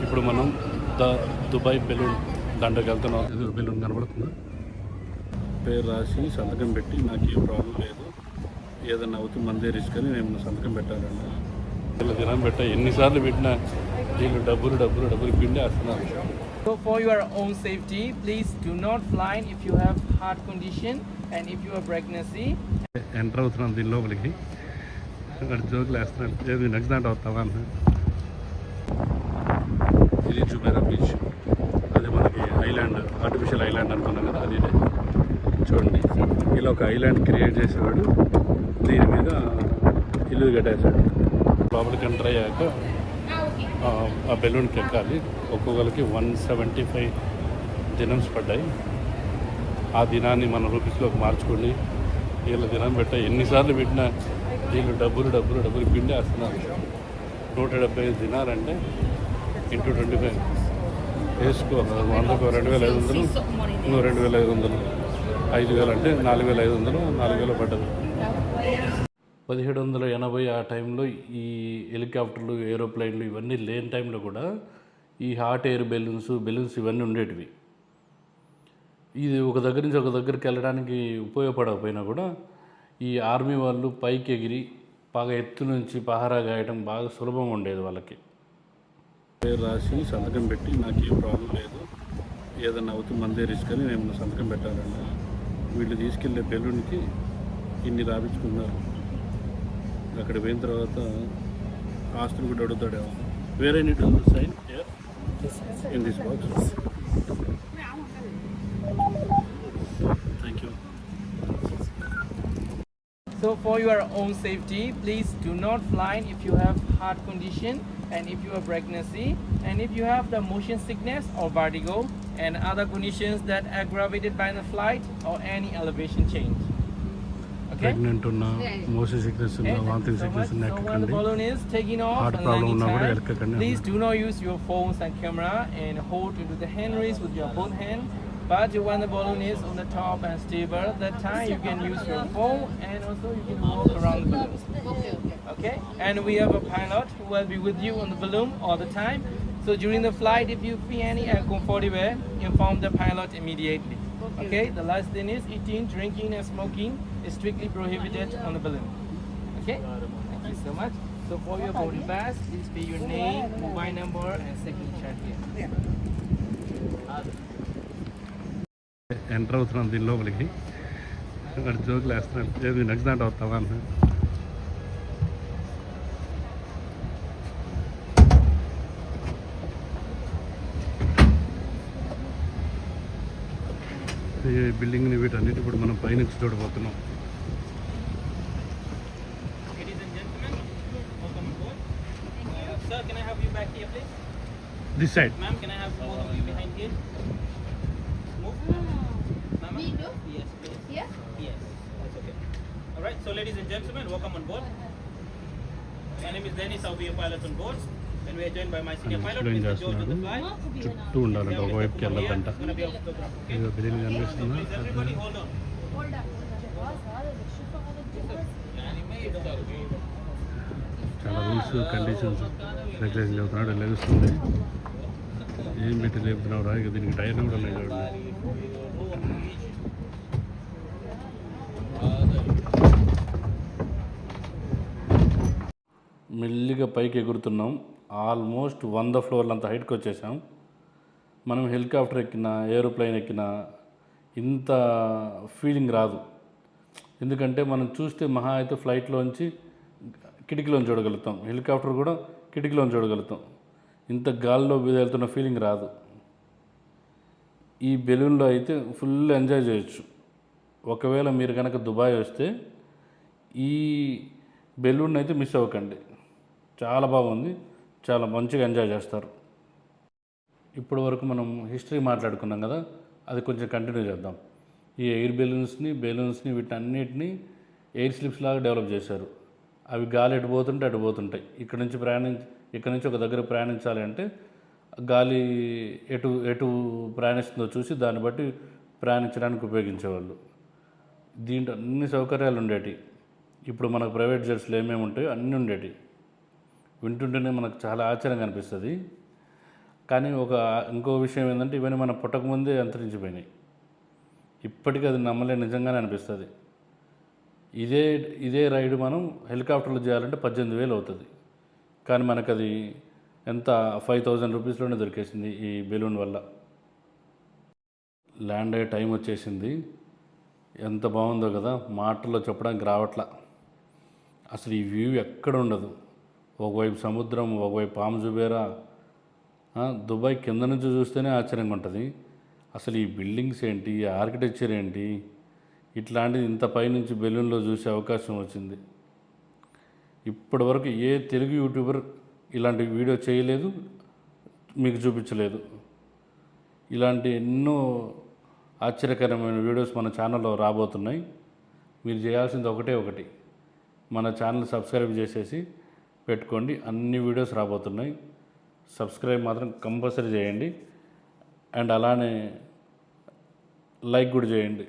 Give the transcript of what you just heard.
ఇప్పుడు మనం Dubai balloon దండకి వెళ్తున్నాం. ఎదురు బెలూన్ కనబడుతుంది. పేరు రాసి సంతకం పెట్టి నాకు ఏ ప్రాబ్లం లేదు, ఏదన్నా అవుతుంది మందే రిస్క్ అని నేను సంతకం పెట్టాలంట. వీళ్ళు దినం పెట్టా ఎన్నిసార్లు పెట్టినా వీళ్ళు డబ్బులు పిండి వేస్తున్నారు. So for your own safety, please do not fly if you have heart condition and if you have pregnancy. Enter అవుతున్నాం దీని లోపలికి. జోకులు వేస్తున్నాను, ఏది నెక్స్ట్ దాంట్లో వస్తావా అన్న. ఇది జుమేరా బీచ్, అది మనకి ఐలాండ్, ఆర్టిఫిషియల్ ఐలాండ్ అనుకున్నాం కదా, అది చూడండి. ఇలా ఒక ఐలాండ్ క్రియేట్ చేసేవాడు, దీని మీద ఇల్లు కట్టేశాడు. లోపలికి ఎంటర్ అయ్యాక ఆ బెలూన్కి ఎక్కాలి. ఒక్కొక్కరికి 175 దినమ్స్ పడ్డాయి. ఆ దినాన్ని మన రూపీస్లోకి మార్చుకోండి. వీళ్ళ దినం పెట్టా ఎన్నిసార్లు పెట్టినా వీళ్ళు డబ్బులు పిండి వేస్తున్నారు. 175 దినాలంటే ఇంటూ 25 వేసుకో, 100కు 2500, ఇంకో 2500, 5000 అంటే 4500, 4000 పడ్డది. 1780 ఆ టైంలో ఈ హెలికాప్టర్లు, ఏరోప్లైన్లు ఇవన్నీ లేని టైంలో కూడా ఈ హాట్ ఎయిర్ బెలూన్స్ ఇవన్నీ ఉండేటివి. ఇది ఒక దగ్గర నుంచి ఒక దగ్గరికి వెళ్ళడానికి ఉపయోగపడకపోయినా కూడా ఈ ఆర్మీ వాళ్ళు పైకి ఎగిరి బాగా ఎత్తు నుంచి పహారా గాయడం బాగా సులభంగా ఉండేది వాళ్ళకి. పేరు రాసి సంతకం పెట్టి నాకు ఏ ప్రాబ్లం లేదు, ఏదన్నా అవుతుంది మందే రిస్క్ అని నేను సంతకం పెట్టాలంట. వీళ్ళు తీసుకెళ్లే బెలూన్కి ఇన్ని రాపించుకున్నారు. అక్కడ పోయిన తర్వాత ఆస్తులు కూడా అడుగుతాడేమో. వేరే neat sign in this box. Thank you. So for your own safety, please do not fly if you have heart condition and if you have pregnancy and if you have the motion sickness or vertigo and other conditions that are aggravated by the flight or any elevation change. Okay? Pregnant ఉన్నా, motion sickness ఉన్నా, vomiting sickness ఉన్నా So when the balloon is taking off heart and problem ఉన్నా కూడా landing ఎక్కకండి. time, please do not use your phones and camera and hold into the handrails with your both hands. But when the balloon is on the top and stable, that time you can use your phone and also you can walk around the balloon. Okay? And we have a pilot who will be with you on the balloon all the time. So during the flight, if you feel any uncomfortable, inform the pilot immediately. Okay? The last thing is eating, drinking and smoking is strictly prohibited on the balloon. Okay? Thank you so much. So for your boarding pass, please pay your name, mobile number and signature here. Enter అవుతున్నాం దీని లోపలికి. జోకులు వేస్తున్నాను, ఏది next దాంట్లో వస్తావా అన్న. ఈ బిల్డింగ్ని వీటన్నిటి ఇప్పుడు మనం పైనుంచి చూడబోతున్నాం. Ladies and gentlemen, welcome aboard. Sir, can I have you back here, please? This side. Ma'am, can I have both of you behind here? Move. Ma'am? Me too? Yes, please. Here? Yes, that's okay. All right, so ladies and gentlemen, welcome on board. My name is Dennis, I'll be your pilot on board. And we are joined by my senior pilot, explain Mr. George on the చేస్తున్నాడు. fly. చుట్టూ ఉండాలంట, ఒకవైపుకి వెళ్ళదంట. It's gonna be our photograph, okay? ఇదిగో building So కనిపిస్తుందా? please everybody hold on. Hold on. هذا شوف هذا الجهاز. يعني ما يقدر. చాలా rules, conditions, regulation చెబుతున్నాడు. లెగుస్తుంది. ఏం పెట్టి లేపుతున్నావు రా, ఇక దీనికి టైర్ కూడా లేదు. మెల్లిగా పైకి ఎగురుతున్నాం. ఆల్మోస్ట్ 100 ఫ్లోర్లు అంత హైట్కి వచ్చేసాం. మనం హెలికాప్టర్ ఎక్కినా, ఏరోప్లేన్ ఎక్కినా ఇంత ఫీలింగ్ రాదు. ఎందుకంటే మనం చూస్తే మహా అయితే ఫ్లైట్లోంచి కిటికీలోంచి చూడగలుగుతాం, హెలికాప్టర్ కూడా కిటికీలోంచి చూడగలుగుతాం. ఇంత గాల్లో వెళ్తున్న ఫీలింగ్ రాదు. ఈ బెలూన్లో అయితే ఫుల్ ఎంజాయ్ చేయొచ్చు. ఒకవేళ మీరు కనుక దుబాయ్ వస్తే ఈ బెలూన్ అయితే మిస్ అవ్వకండి. చాలా బాగుంది, చాలా మంచిగా ఎంజాయ్ చేస్తారు. ఇప్పటి వరకు మనం హిస్టరీ మాట్లాడుకున్నాం కదా, అది కొంచెం కంటిన్యూ చేద్దాం. ఈ ఎయిర్ బెలూన్స్ని వీటన్నిటిని ఎయిర్ స్లిప్స్ లాగా డెవలప్ చేశారు. అవి గాలి ఎటు పోతుంటే అటు పోతుంటాయి. ఇక్కడ నుంచి ఒక దగ్గర ప్రయాణించాలి అంటే గాలి ఎటు ఎటు ప్రయాణిస్తుందో చూసి దాన్ని బట్టి ప్రయాణించడానికి ఉపయోగించేవాళ్ళు. దీంట్లో అన్ని సౌకర్యాలు ఉండేవి. ఇప్పుడు మనకు ప్రైవేట్ జెట్స్లో ఏమేమి ఉంటాయో అన్నీ ఉండేవి. వింటుంటేనే మనకు చాలా ఆశ్చర్యంగా అనిపిస్తుంది. కానీ ఇంకో విషయం ఏంటంటే ఇవన్నీ మన పుట్టకముందే అంతరించిపోయినాయి. ఇప్పటికీ అది నమ్మలే, నిజంగానే అనిపిస్తుంది. ఇదే రైడ్ మనం హెలికాప్టర్లో చేయాలంటే 18,000 అవుతుంది. కానీ మనకు అది ఎంత 5,000 రూపీస్లోనే దొరికేసింది ఈ బెలూన్ వల్ల. ల్యాండ్ అయ్యే టైం వచ్చేసింది. ఎంత బాగుందో కదా, మాటల్లో చెప్పడానికి రావట్లా. అసలు ఈ వ్యూ ఎక్కడ ఉండదు. ఒకవైపు సముద్రం, ఒకవైపు పామ్ జుబేరా. దుబాయ్ కింద నుంచి చూస్తేనే ఆశ్చర్యంగా ఉంటుంది. అసలు ఈ బిల్డింగ్స్ ఏంటి, ఈ ఆర్కిటెక్చర్ ఏంటి, ఇట్లాంటిది ఇంత పైనుంచి బెలూన్లో చూసే అవకాశం వచ్చింది. ఇప్పటి వరకు ఏ తెలుగు యూట్యూబర్ ఇలాంటి వీడియో చేయలేదు, మీకు చూపించలేదు. ఇలాంటి ఎన్నో ఆశ్చర్యకరమైన వీడియోస్ మన ఛానల్లో రాబోతున్నాయి. మీరు చేయాల్సింది ఒకటి, మన ఛానల్ సబ్స్క్రైబ్ చేసేసి పెట్టుకోండి. అన్ని వీడియోస్ రాబోతున్నాయి. సబ్స్క్రైబ్ మాత్రం కంపల్సరీ చేయండి. అండ్ అలానే లైక్ కూడా చేయండి.